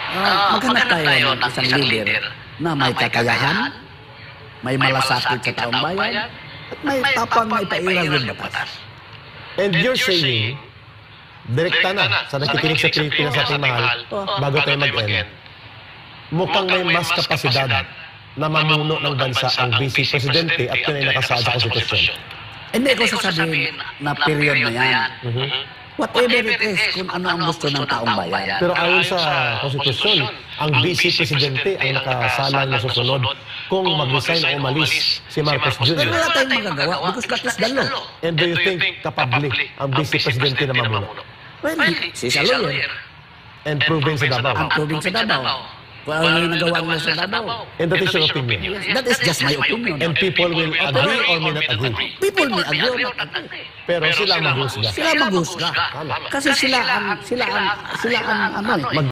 Maghanap tayo ng isang leader na may kakayahan, may malasakit sa taong bayan, at may tapang na ipairal yung batas. And you're saying, direkta na sa nakikinig sa Pilipinas sa ating mahal, bago tayo mag-end, mukhang may mas kapasidad na mamuno ng bansa ang Vice Presidente at yun ay nakasaad sa Konstitusyon. Hindi ko sasabihin na period na yan. Whatever it is, kung ano ang gusto ng taong bayan. Pero ayon sa Konstitusyon, ang Vice Presidente ang nakasalang na susunod kung mag-resign o umalis si Marcos Jr. Pero wala tayong magagawa because that is the law. And do you think kapabli ang Vice Presidente na mamuno? Well, she's a lawyer. And proven sa Davao. Ang proving sa Davao. Kung ano yung nagawa nila sa Davao. And that is your opinion. That is just my opinion. And people will agree or may not agree. People may agree or not agree. Pero sila maghusga. Sila maghusga. Kasi sila ang